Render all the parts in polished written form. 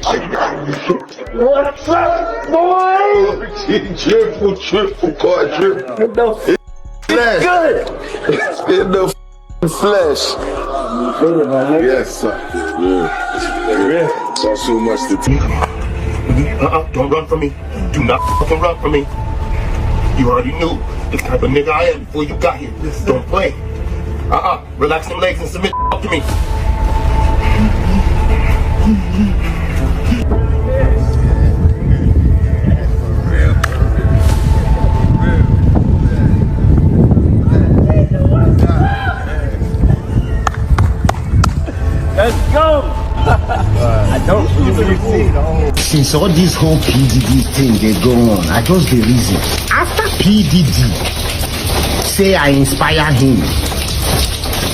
What's up, boy? Triple, quadruple. Flesh. Good. In the flesh. Yes, sir. Yeah. Saw so much to do. Don't run from me. Do not fucking run from me. You already knew the type of nigga I am before you got here. Don't play. Relax them legs and submit to me. Let's go! I don't really see the whole. Since all this whole PDD thing they go on, I just the reason. After PDD, say I inspire him,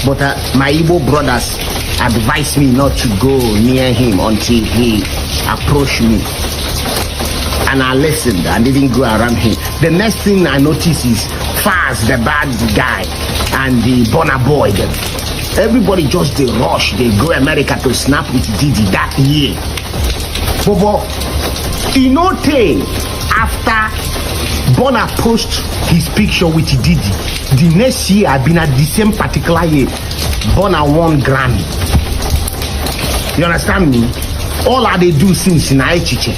but my Igbo brothers advise me not to go near him until he approached me. And I listened, I didn't go around him. The next thing I noticed is Faz, the bad guy, and the Burna Boy. Everybody just they rush, they go America to snap with Diddy that year. But you know, after Burna post his picture with Diddy, the next year I been at the same particular year, Burna won Grammy. You understand me? All I they do since in Aichiche.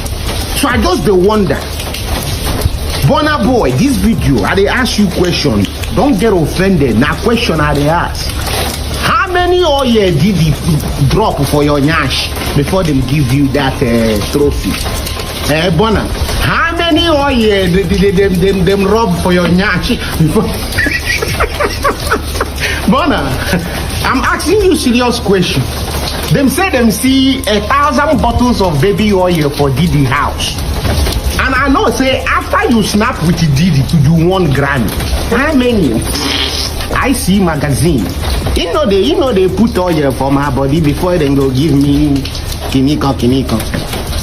So I just they wonder, Burna Boy, this video, I they ask you question. Don't get offended. Now question I they ask. How many oil did you drop for your nyash before them give you that trophy? Burna, how many oil did them rob for your nyash before? Burna, I'm asking you serious question. Them say them see 1,000 bottles of baby oil for Diddy house. And I know say after you snap with Diddy you won Grammy. How many? I see magazine. You know they put oil for my body before they go give me kiniko.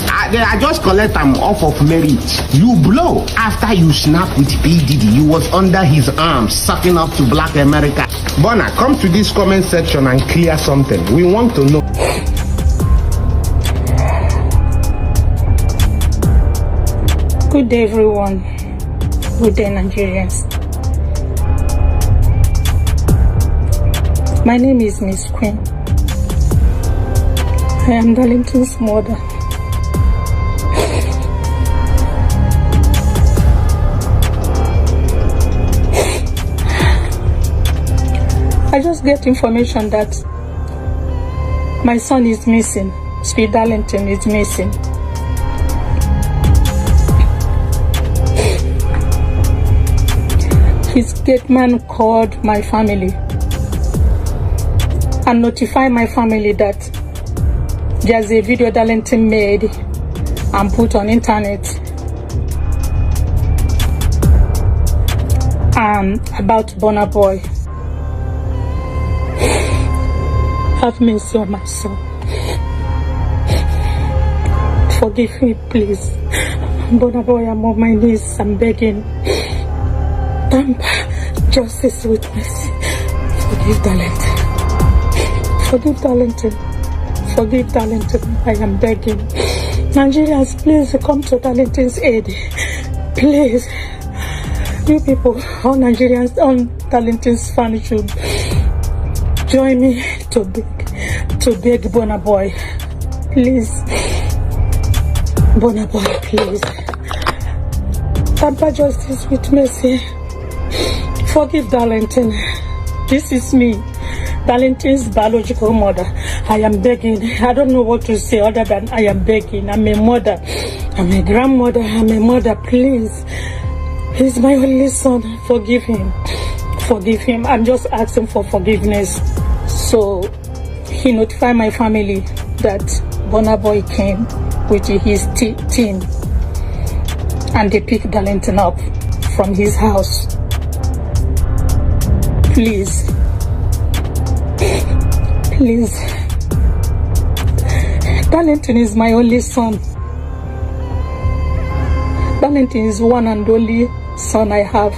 I just collect them off of merit. You blow after you snap with P. Diddy. You was under his arms, sucking up to Black America. Burna, come to this comment section and clear something. We want to know. Good day, everyone. Good day, Nigerians. My name is Miss Queen. I am Darlington's mother. I just get information that my son is missing. Sweet Darlington is missing. His gate man called my family and notify my family that there's a video Darlington made and put on internet about Burna Boy. Have mercy on my son. Forgive me, please. Burna Boy, I'm on my knees, I'm begging. Justice with mercy. Forgive Darlington. Forgive Darlington. Forgive Darlington. I am begging. Nigerians, please come to Darlington's aid. Please. You people, all Nigerians, all Darlington's fans should join me to beg Burna Boy. Please. Burna Boy, please. Tamper justice with mercy. Forgive Darlington. This is me, Darlington's biological mother. I am begging. I don't know what to say other than I am begging. I'm a mother. I'm a grandmother. I'm a mother. Please. He's my only son. Forgive him. Forgive him. I'm just asking for forgiveness. So he notified my family that Burna Boy came with his team and they picked Darlington up from his house. Please, please, Darlington is my only son. Darlington is one and only son I have.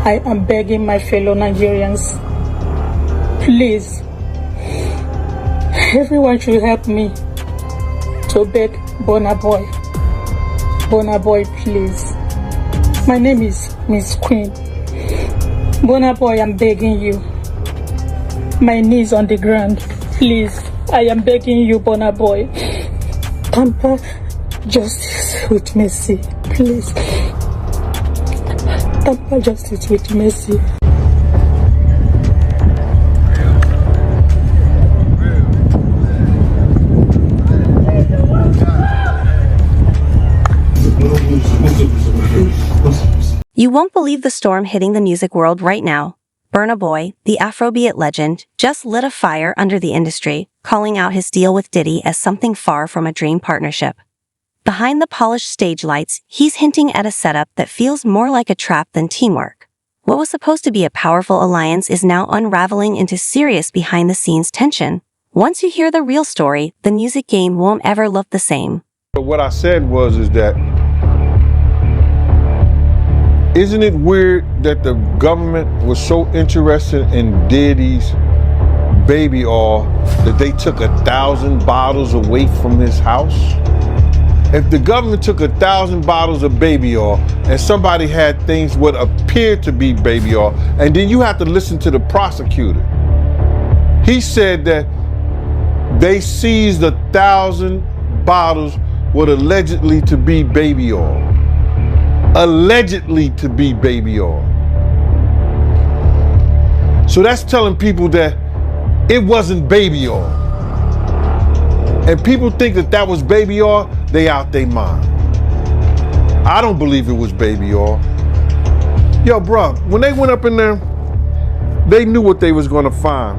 I am begging my fellow Nigerians, please, everyone should help me to beg Burna Boy. Burna Boy, please. My name is Miss Queen. Burna Boy, I'm begging you. My knees on the ground. Please, I am begging you, Burna Boy. Tamper justice with mercy. Please. Tamper justice with mercy. You won't believe the storm hitting the music world right now. Burna Boy, the Afrobeat legend, just lit a fire under the industry, calling out his deal with Diddy as something far from a dream partnership. Behind the polished stage lights, he's hinting at a setup that feels more like a trap than teamwork. What was supposed to be a powerful alliance is now unraveling into serious behind-the-scenes tension. Once you hear the real story, the music game won't ever look the same. What I said is that isn't it weird that the government was so interested in Diddy's baby oil that they took 1,000 bottles away from his house? If the government took 1,000 bottles of baby oil and somebody had things what appeared to be baby oil, and then you have to listen to the prosecutor. He said that they seized 1,000 bottles what allegedly to be baby oil. Allegedly to be baby oil. So that's telling people that it wasn't baby oil. And people think that that was baby oil, they out their mind. I don't believe it was baby oil. Yo, bro, when they went up in there, they knew what they was gonna find.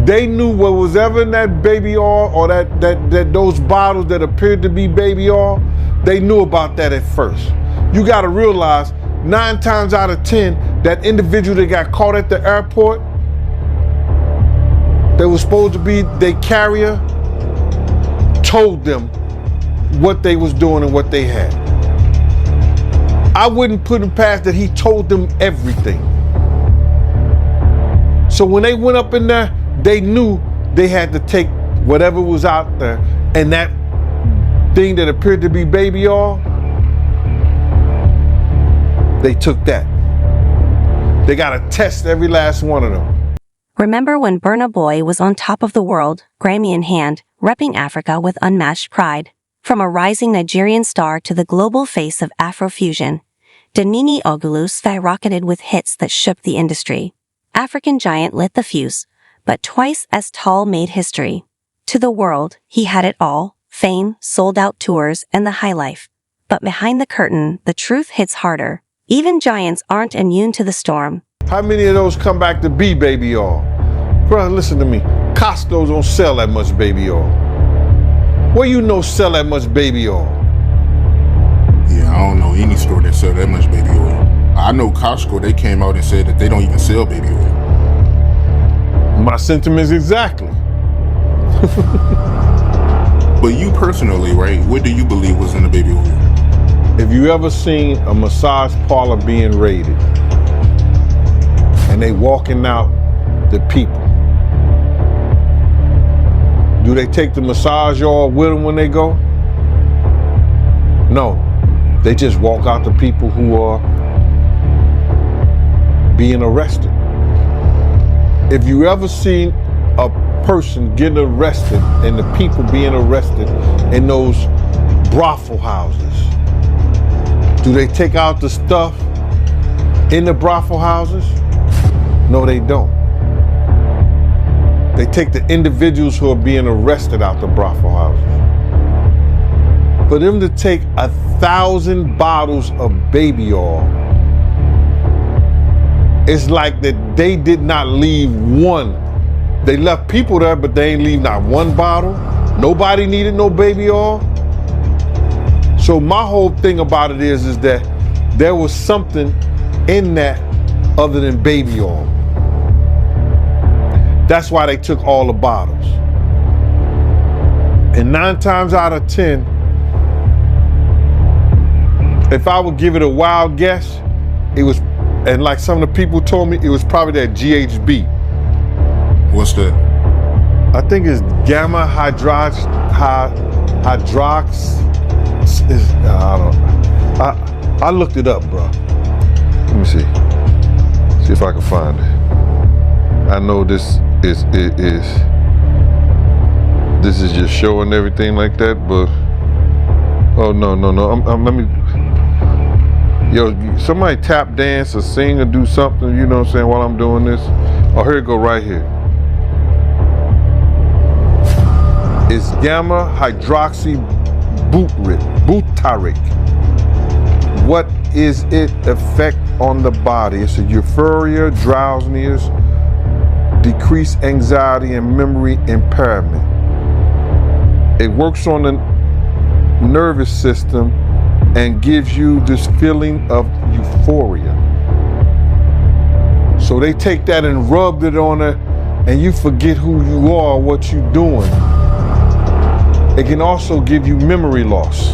They knew what was ever in that baby oil or that those bottles that appeared to be baby oil, they knew about that at first. You gotta realize 9 times out of 10, that individual that got caught at the airport, that was supposed to be their carrier, told them what they was doing and what they had. I wouldn't put it past that he told them everything. So when they went up in there, they knew they had to take whatever was out there, and that thing that appeared to be baby oil, they took that. They got to test every last one of them. Remember when Burna Boy was on top of the world, Grammy in hand, repping Africa with unmatched pride? From a rising Nigerian star to the global face of Afrofusion, Danini Ogulu skyrocketed with hits that shook the industry. African giant lit the fuse, but twice as tall made history. To the world, he had it all: fame, sold-out tours, and the high life. But behind the curtain, the truth hits harder. Even giants aren't immune to the storm. How many of those come back to be baby oil? Bro, listen to me. Costco don't sell that much baby oil. Where you know sell that much baby oil? Yeah, I don't know any store that sell that much baby oil. I know Costco, they came out and said that they don't even sell baby oil. My sentiments exactly. But you personally, right, what do you believe was in the baby oil? If you ever seen a massage parlor being raided and they walking out the people, do they take the massage oil with them when they go? No, they just walk out the people who are being arrested. If you ever seen a person getting arrested and the people being arrested in those brothel houses, do they take out the stuff in the brothel houses? No, they don't. They take the individuals who are being arrested out the brothel houses. For them to take 1,000 bottles of baby oil, it's like that they did not leave one. They left people there, but they ain't leave not one bottle. Nobody needed no baby oil. So my whole thing about it is that there was something in that other than baby oil. That's why they took all the bottles. And 9 times out of 10, if I would give it a wild guess, it was, and like some of the people told me, it was probably that GHB. What's that? I think it's gamma hydrox. I looked it up, bro. Let me see. See if I can find it. I know this is just showing everything like that, but oh no. Let me. Yo, somebody tap dance or sing or do something, you know what I'm saying, while I'm doing this. Oh, here it go right here. It's gamma hydroxy butyric. What is its effect on the body? It's a euphoria, drowsiness, decreased anxiety, and memory impairment. It works on the nervous system and gives you this feeling of euphoria. So they take that and rubbed it on her, and you forget who you are, what you're doing. It can also give you memory loss,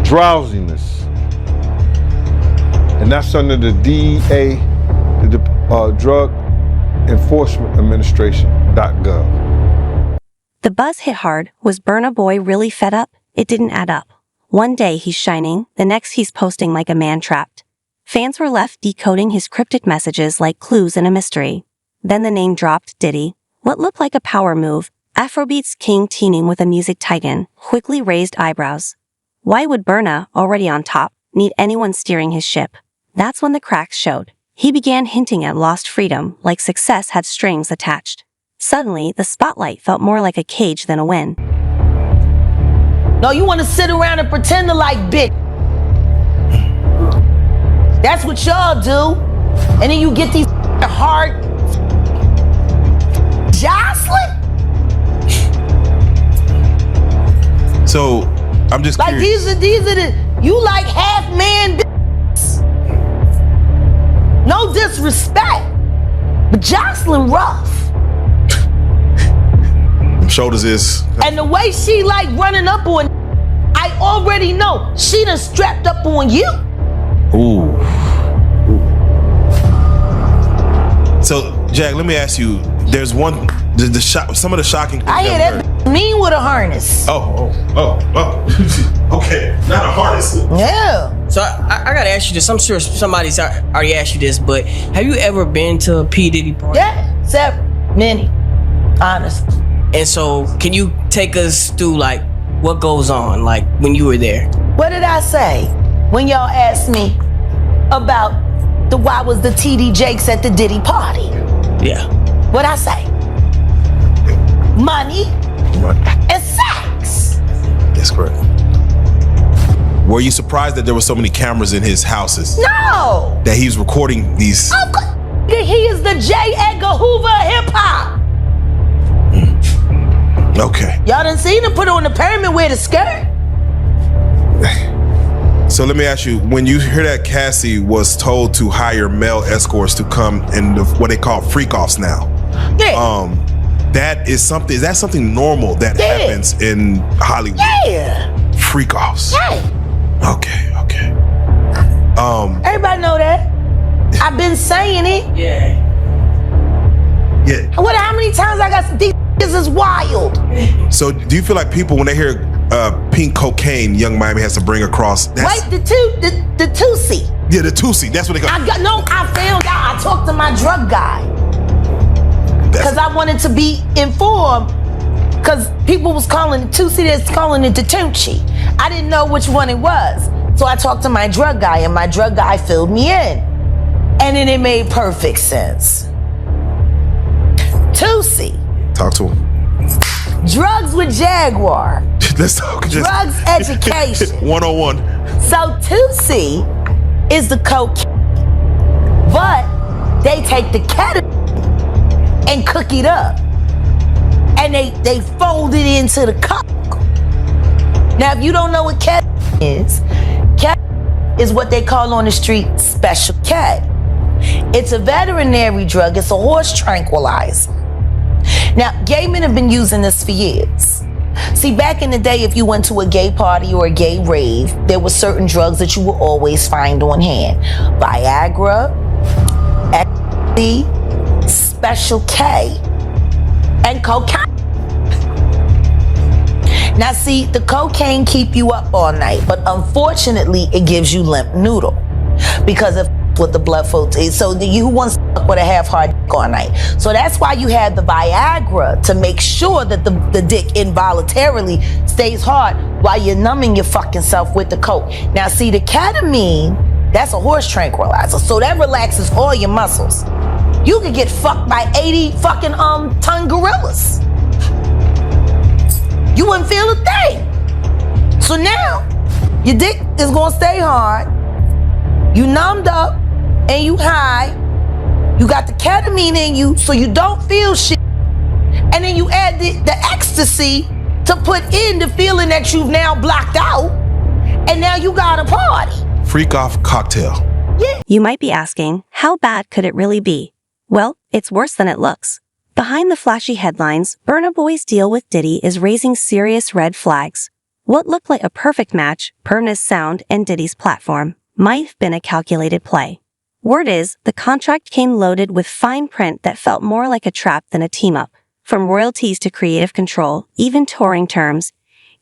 drowsiness, and that's under the DEA, the Drug Enforcement Administration.gov. The buzz hit hard. Was Burna Boy really fed up? It didn't add up. One day he's shining, the next he's posting like a man trapped. Fans were left decoding his cryptic messages like clues in a mystery. Then the name dropped, Diddy. What looked like a power move, Afrobeat's king teaming with a music titan, quickly raised eyebrows. Why would Burna, already on top, need anyone steering his ship? That's when the cracks showed. He began hinting at lost freedom, like success had strings attached. Suddenly, the spotlight felt more like a cage than a win. No, you want to sit around and pretend to like bitch. That's what y'all do. And then you get these hard jostling. So, I'm just like curious. these are the, you like half man bitches. No disrespect, but jostling rough. Shoulders is. And the way she like running up on, I already know she done strapped up on you. Ooh. So, Jack, let me ask you. There's one, some of the shocking things I hear that mean with a harness. Oh. Okay, not a harness. Yeah. So I gotta ask you this. I'm sure somebody's already asked you this, but have you ever been to a P. Diddy party? Yeah, many, honestly. And so, can you take us through like what goes on, like when you were there? What did I say when y'all asked me about why was the TD Jakes at the Diddy party? Yeah. What'd I say? Money and sex. That's correct. Were you surprised that there were so many cameras in his houses? No. That he was recording these? Of course. He is the J. Edgar Hoover of hip hop. Okay. Y'all done seen him put on the pyramid with a skirt? So let me ask you, when you hear that Cassie was told to hire male escorts to come in what they call freak-offs now. Yeah. Is that something normal that happens in Hollywood? Yeah. Freak-offs. Yeah. Okay. Everybody know that. I've been saying it. Yeah. How many times I got these is wild. So do you feel like people, when they hear pink cocaine, Young Miami has to bring across? Wait, the Tusi. Yeah, the Tusi. That's what they call. I found out. I talked to my drug guy because I wanted to be informed. Because people was calling it Tusi, that's calling it the Tunchi. I didn't know which one it was, so I talked to my drug guy, and my drug guy filled me in, and then it made perfect sense. Tusi. Talk to him. Drugs with Jaguar. Let's talk. Drugs education. 101. So Tusi is the cocaine, but they take the ketamine and cook it up, and they fold it into the coke. Now, if you don't know what ketamine is what they call on the street Special K. It's a veterinary drug. It's a horse tranquilizer. Now, gay men have been using this for years. See, back in the day, if you went to a gay party or a gay rave, there were certain drugs that you would always find on hand. Viagra, ecstasy, Special K, and cocaine. Now see, the cocaine keep you up all night, but unfortunately it gives you limp noodle because of what the blood flow is. So you want to fuck with a half-hard dick all night. So that's why you have the Viagra, to make sure that the dick involuntarily stays hard while you're numbing your fucking self with the coke. Now see, the ketamine, that's a horse tranquilizer, so that relaxes all your muscles. You could get fucked by 80 fucking ton gorillas. You wouldn't feel a thing. So now, your dick is gonna stay hard, you numbed up, and you high, you got the ketamine in you so you don't feel shit, and then you add the ecstasy to put in the feeling that you've now blocked out, and now you got a party. Freak off cocktail. Yeah. You might be asking, how bad could it really be? Well, it's worse than it looks. Behind the flashy headlines, Burna Boy's deal with Diddy is raising serious red flags. What looked like a perfect match, Burna's sound and Diddy's platform, might have been a calculated play. Word is, the contract came loaded with fine print that felt more like a trap than a team-up. From royalties to creative control, even touring terms,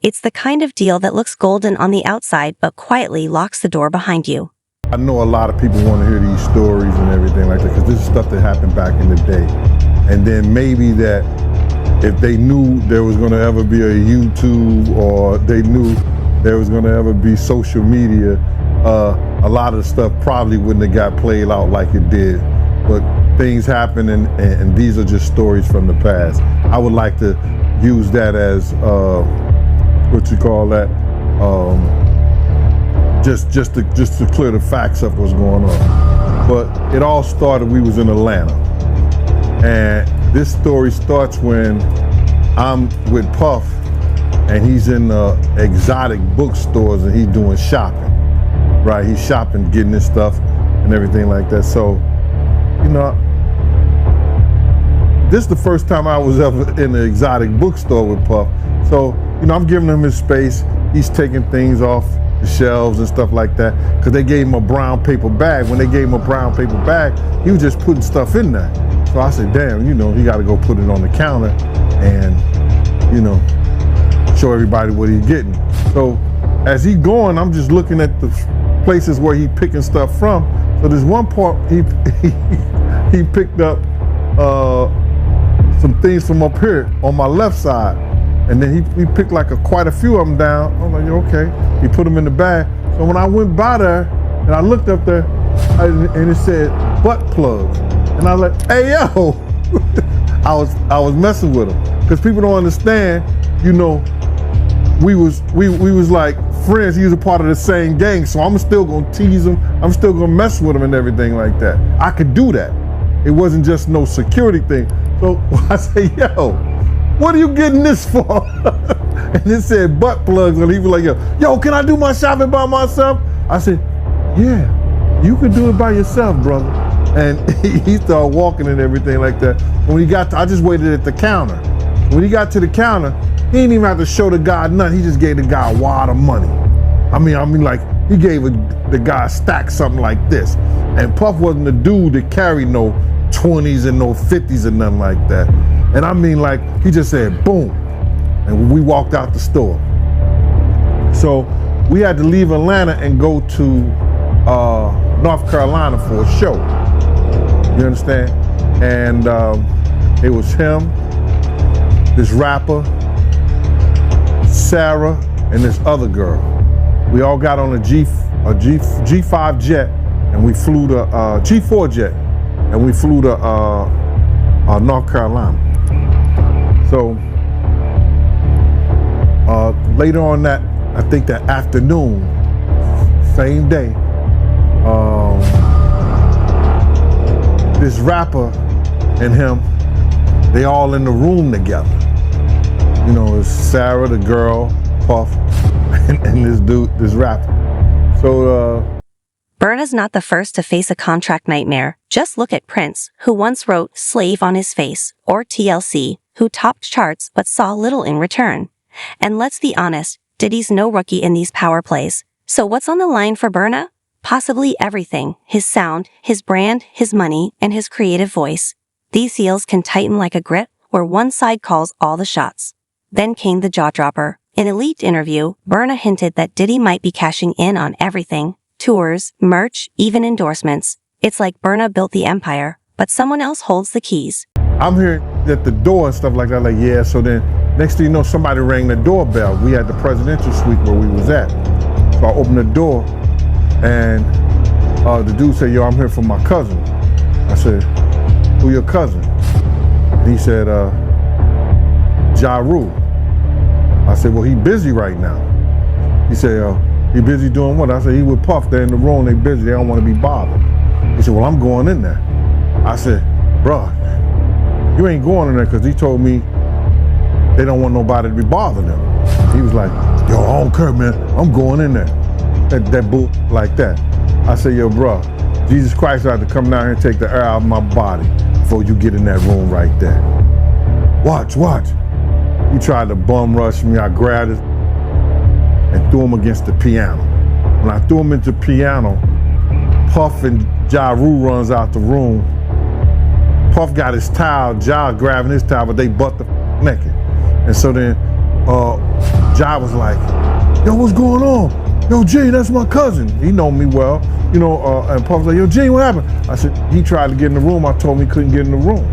it's the kind of deal that looks golden on the outside but quietly locks the door behind you. I know a lot of people want to hear these stories and everything like that because this is stuff that happened back in the day. And then maybe that if they knew there was going to ever be a YouTube, or they knew there was going to ever be social media, a lot of the stuff probably wouldn't have got played out like it did. But things happen, and these are just stories from the past. I would like to use that as, what you call that, just to clear the facts up what's going on. But it all started, we was in Atlanta. And this story starts when I'm with Puff, and he's in exotic bookstores and he's doing shopping. Right, he's shopping, getting his stuff and everything like that. So, you know, this is the first time I was ever in an exotic bookstore with Puff. So, you know, I'm giving him his space. He's taking things off the shelves and stuff like that, because they gave him a brown paper bag. When they gave him a brown paper bag, he was just putting stuff in there. So I said, damn, you know, he got to go put it on the counter and, you know, show everybody what he's getting. So as he going, I'm just looking at the places where he picking stuff from. So there's one part he picked up some things from up here on my left side, and then he picked like quite a few of them down. I'm like, okay. He put them in the bag. So when I went by there and I looked up there, and it said butt plugs, and I was like, hey yo, I was messing with him because people don't understand. You know, we was like friends. He was a part of the same gang, so I'm still gonna tease him. I'm still gonna mess with him and everything like that. I could do that. It wasn't just no security thing. So I say, yo, what are you getting this for? And it said butt plugs, and he was like, yo, can I do my shopping by myself? I said, yeah, you could do it by yourself, brother. And he started walking and everything like that. When he got I just waited at the counter. When he got to the counter, he didn't even have to show the guy nothing. He just gave the guy a wad of money. I mean, like, he gave the guy a stack, something like this. And Puff wasn't the dude that carried no 20s and no 50s and nothing like that. And I mean, like, he just said, boom. And we walked out the store. So we had to leave Atlanta and go to North Carolina for a show. You understand? And it was him, this rapper, Sarah, and this other girl. We all got on a G5 jet, and we flew to G4 jet, and we flew to North Carolina. So later on that, I think that afternoon, same day, this rapper and him, they all in the room together. You know, it's Sarah, the girl, Puff, and this dude, this rapper. So, Burna's not the first to face a contract nightmare. Just look at Prince, who once wrote Slave on his face, or TLC, who topped charts but saw little in return. And let's be honest, Diddy's no rookie in these power plays. So what's on the line for Burna? Possibly everything: his sound, his brand, his money, and his creative voice. These seals can tighten like a grip, or where one side calls all the shots. Then came the jaw dropper. In a leaked interview, Burna hinted that Diddy might be cashing in on everything. Tours, merch, even endorsements. It's like Burna built the empire, but someone else holds the keys. I'm hearing at the door and stuff like that, like, yeah, so then next thing you know, somebody rang the doorbell. We had the presidential suite where we was at. So I opened the door and the dude said, yo, I'm here for my cousin. I said, who your cousin? And he said, Ja Rule. I said, well, he busy right now. He said, he busy doing what? I said, he with Puff, they're in the room, they busy, they don't want to be bothered. He said, well, I'm going in there. I said, bruh, you ain't going in there because he told me they don't want nobody to be bothering them. He was like, yo, I don't care, man, I'm going in there. That bull like that. I said, yo, bruh, Jesus Christ had to come down here and take the air out of my body before you get in that room right there. Watch. He tried to bum rush me. I grabbed it and threw him against the piano. When I threw him into the piano, Puff and Ja Rule runs out the room. Puff got his towel, Ja grabbing his towel, but they butt the naked. And so then Ja was like, yo, what's going on? Yo, Gene, that's my cousin. He know me well, you know, and Puff was like, yo, Gene, what happened? I said, he tried to get in the room. I told him he couldn't get in the room.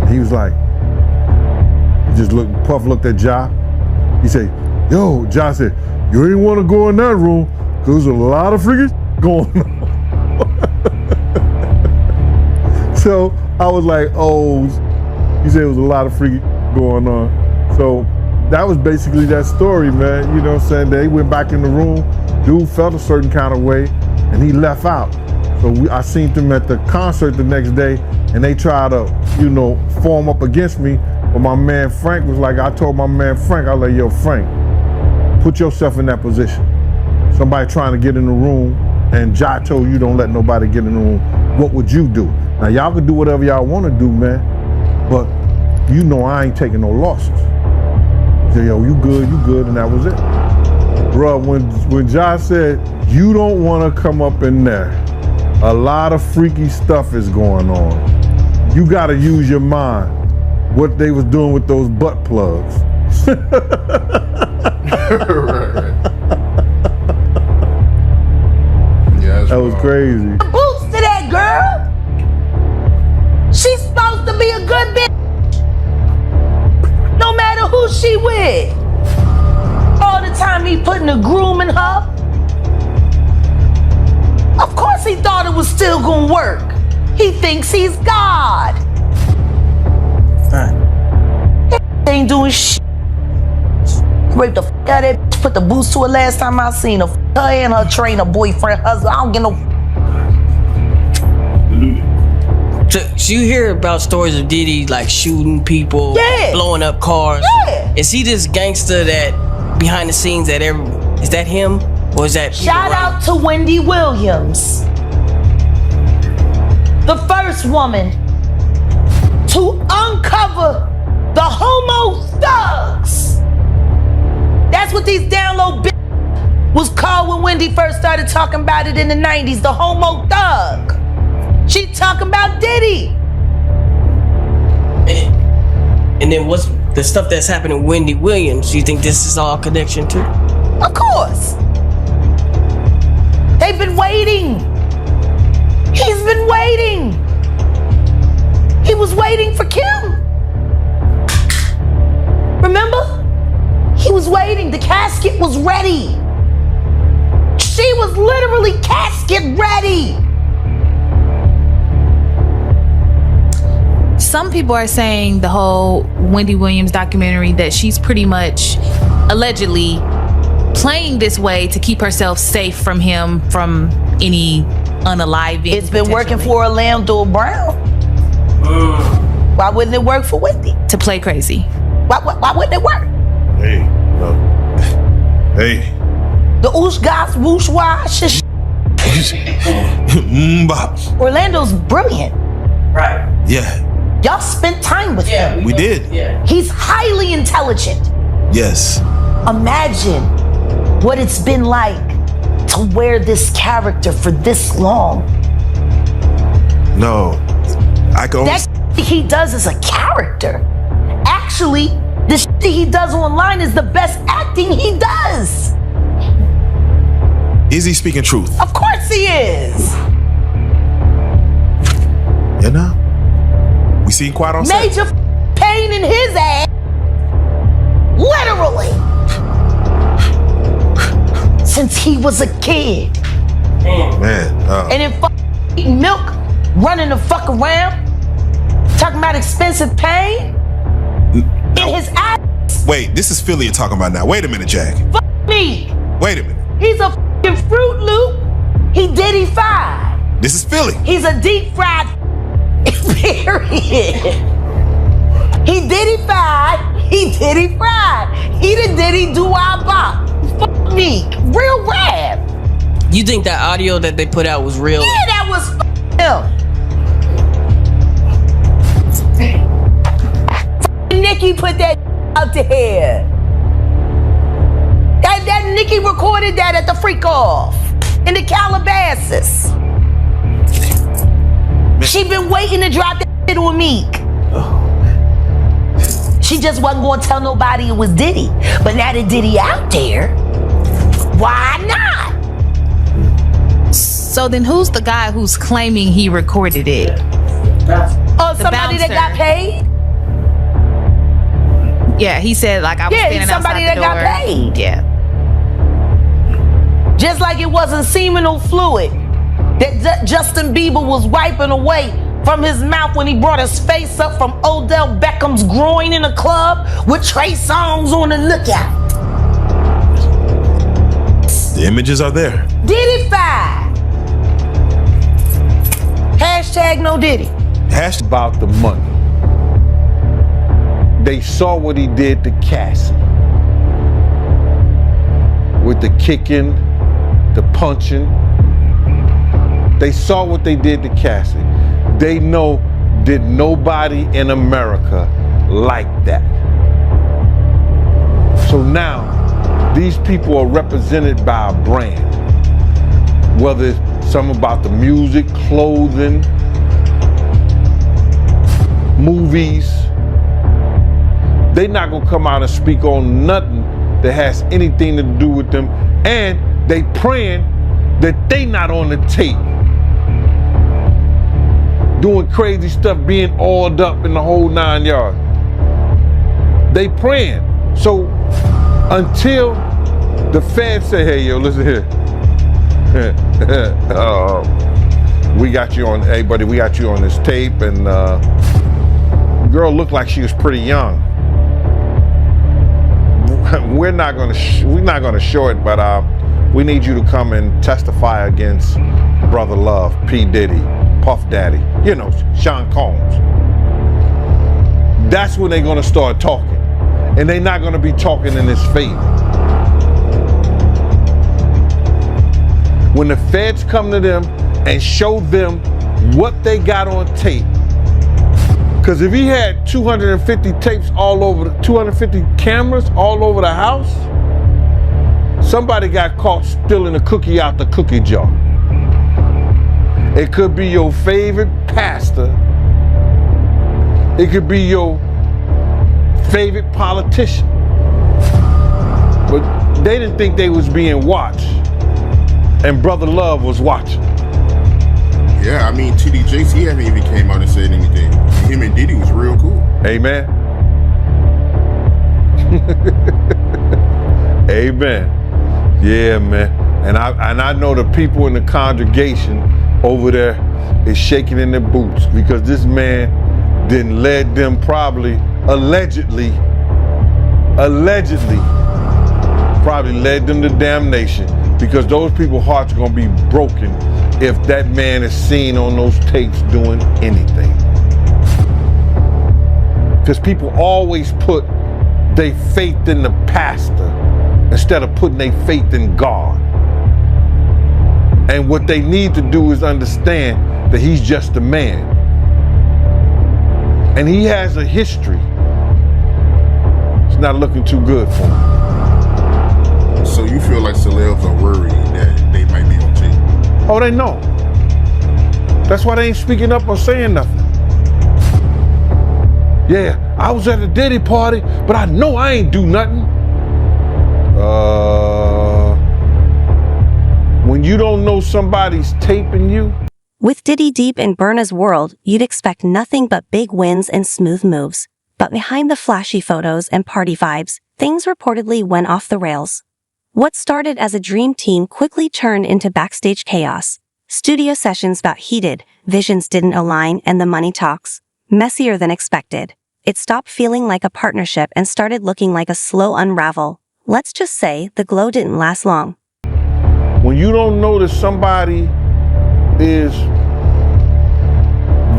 And he was like, Puff looked at Ja. He said, yo, Ja said, you ain't want to go in that room because there's a lot of freaking going on. So I was like, oh, he said it was a lot of freaking going on. So that was basically that story, man. You know what I'm saying? They went back in the room. Dude felt a certain kind of way and he left out. So I seen them at the concert the next day and they tried to, you know, form up against me. But my man Frank was like, I told my man Frank, I was like, yo, Frank, put yourself in that position. Somebody trying to get in the room and Ja told you don't let nobody get in the room. What would you do? Now y'all can do whatever y'all want to do, man. But you know I ain't taking no losses. He said, yo, you good, and that was it. Bruh, when Ja said, you don't want to come up in there, a lot of freaky stuff is going on. You got to use your mind. What they was doing with those butt plugs. Right. Yeah, that was crazy. Boots to that girl. She's supposed to be a good bitch. No matter who she with. All the time he putting a groom in her. Of course he thought it was still gonna work. He thinks he's God. Ain't doing shit. Raped the f out of that bitch, put the boots to her last time I seen her. Her and her trainer, boyfriend, husband. I don't get no. So you hear about stories of Diddy like shooting people, blowing up cars. Yeah. Is he this gangster that behind the scenes that is that him? Or is that Shout out to Wendy Williams. The first woman to uncover the homo thugs. That's what these down low bitches was called when Wendy first started talking about it in the 90s, the homo thug. She talking about Diddy. And then what's the stuff that's happening with Wendy Williams? Do you think this is all connection too? Of course. They've been waiting. He's been waiting. He was waiting for Kim. Remember? He was waiting. The casket was ready. She was literally casket ready. Some people are saying the whole Wendy Williams documentary that she's pretty much allegedly playing this way to keep herself safe from him, from any unaliving. It's been working for Orlando Brown. Why wouldn't it work for Wendy? To play crazy. Why wouldn't it work? Hey, hey. The oosh goss, whoosh wash. Orlando's brilliant. Right. Yeah. Y'all spent time with him. We did. Yeah. He's highly intelligent. Yes. Imagine what it's been like to wear this character for this long. No. I can only... That he does is a character. Actually, the shit he does online is the best acting he does. Is he speaking truth? Of course he is. You know? We seen Quiet on set. Major pain in his ass. Literally. Since he was a kid. Man. And then eating milk, running the fuck around, talking about expensive pain in his ass. Wait, this is Philly you're talking about now. Wait a minute, Jack. Fuck me. Wait a minute. He's a fucking Fruit Loop. He Diddy-fied. This is Philly. He's a deep fried period. He Diddy-fied. He Diddy-fried. He the Diddy do-I-bop. Fuck me. Real rap. You think that audio that they put out was real? Yeah, that was him. Nicki put that out there. That Nicki recorded that at the freak off in the Calabasas. She been waiting to drop that shit on Meek. She just wasn't gonna tell nobody it was Diddy. But now that Diddy out there, why not? So then who's the guy who's claiming he recorded it? Oh, somebody that got paid? Yeah, he said like I was standing somebody outside the that door. got paid. Yeah. Just like it wasn't seminal fluid that Justin Bieber was wiping away from his mouth when he brought his face up from Odell Beckham's groin in a club with Trey Songz on the lookout. The images are there. Diddy-fied. Hashtag no Diddy. Hashtag about the money. They saw what he did to Cassie. With the kicking, the punching. They saw what they did to Cassie. They know that nobody in America like that. So now, these people are represented by a brand. Whether it's something about the music, clothing, movies. They're not gonna come out and speak on nothing that has anything to do with them. And they praying that they not on the tape. Doing crazy stuff, being oiled up in the whole 9 yards. They praying. So until the feds say, hey, yo, listen here. We got you on, hey buddy, we got you on this tape, and the girl looked like she was pretty young. We're not gonna show it, but we need you to come and testify against Brother Love, P. Diddy, Puff Daddy, you know, Sean Combs. That's when they're gonna start talking. And they're not gonna be talking in his favor. When the feds come to them and show them what they got on tape, because if he had 250 tapes all over, 250 cameras all over the house, somebody got caught stealing a cookie out the cookie jar. It could be your favorite pastor. It could be your favorite politician. But they didn't think they was being watched. And Brother Love was watching. Yeah, I mean, TD Jakes, he haven't even came out and said anything. Him and Diddy was real cool. Amen. Amen. Yeah, man. And I know the people in the congregation over there is shaking in their boots because this man didn't lead them probably, allegedly led them to damnation, because those people's hearts are gonna be broken if that man is seen on those tapes doing anything. Because people always put their faith in the pastor instead of putting their faith in God. And what they need to do is understand that he's just a man. And he has a history. It's not looking too good for him. So you feel like celebs are worried that they might be on tape? Oh, they know. That's why they ain't speaking up or saying nothing. Yeah, I was at a Diddy party, but I know I ain't do nothing. When you don't know somebody's taping you. With Diddy deep in Burna's world, you'd expect nothing but big wins and smooth moves. But behind the flashy photos and party vibes, things reportedly went off the rails. What started as a dream team quickly turned into backstage chaos. Studio sessions got heated, visions didn't align, and the money talks. Messier than expected. It stopped feeling like a partnership and started looking like a slow unravel. Let's just say the glow didn't last long. When you don't notice somebody is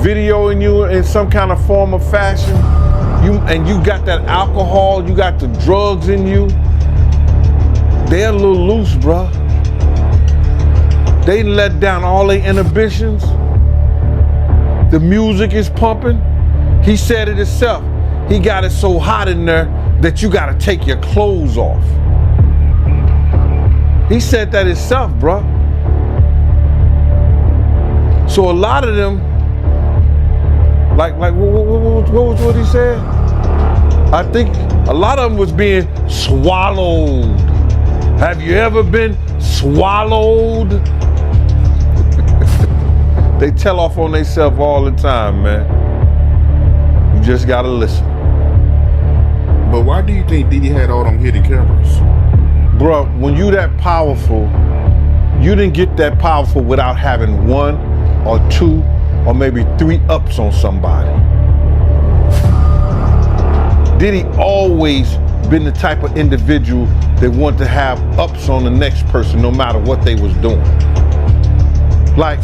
videoing you in some kind of form of fashion, you got that alcohol, you got the drugs in you, they're a little loose, bruh. They let down all their inhibitions. The music is pumping. He said it himself. He got it so hot in there that you gotta take your clothes off. He said that himself, bruh. So a lot of them, like what he said? I think a lot of them was being swallowed. Have you ever been swallowed? They tell off on themselves all the time, man. You just gotta listen. But why do you think Diddy had all them hidden cameras? Bruh, when you that powerful, you didn't get that powerful without having 1 or 2 or maybe 3 ups on somebody. Diddy always been the type of individual that want to have ups on the next person no matter what they was doing. Like,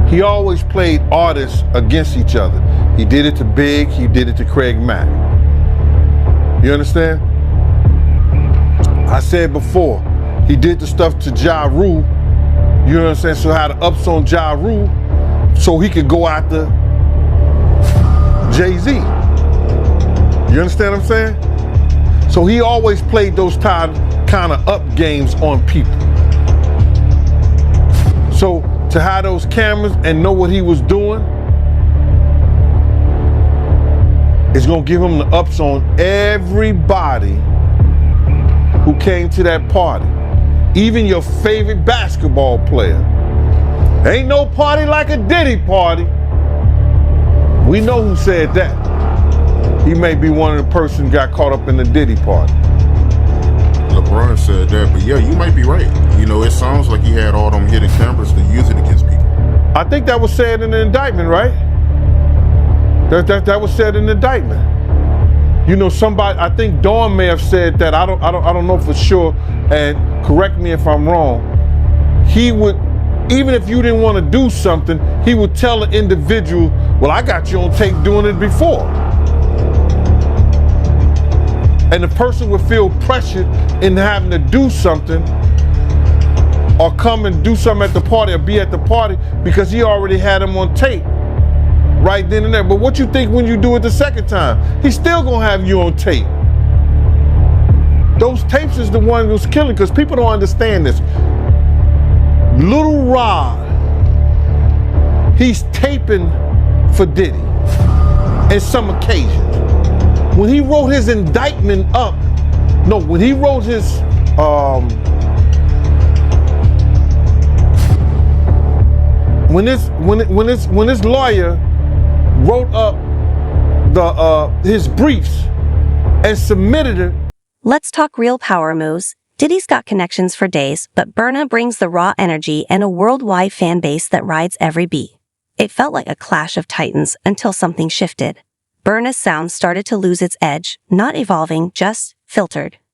he always played artists against each other. He did it to Big, he did it to Craig Mack. You understand? I said before, he did the stuff to Ja Rule, you know what I'm saying? So had the ups on Ja Rule so he could go after Jay-Z. You understand what I'm saying? So he always played those kind of up games on people. So to have those cameras and know what he was doing, it's gonna give him the ups on everybody who came to that party. Even your favorite basketball player. Ain't no party like a Diddy party. We know who said that. He may be one of the person got caught up in the Diddy party. LeBron said that, but yeah, you might be right. You know, it sounds like he had all them hidden cameras to use it against people. I think that was said in the indictment, right? That was said in the indictment. You know, somebody, I think Dawn may have said that. I don't know for sure, and correct me if I'm wrong. He would, even if you didn't want to do something, he would tell the individual, well, I got you on tape doing it before. And the person would feel pressured in having to do something or come and do something at the party or be at the party because he already had him on tape right then and there. But what you think when you do it the second time? He's still gonna have you on tape. Those tapes is the one who's killing, because people don't understand this. Little Rod, he's taping for Diddy in some occasions. When he wrote his indictment up, when he wrote his when this lawyer wrote up his briefs and submitted it. Let's talk real power moves. Diddy's got connections for days, but Burna brings the raw energy and a worldwide fan base that rides every beat. It felt like a clash of titans until something shifted. Burna's sound started to lose its edge, not evolving, just filtered.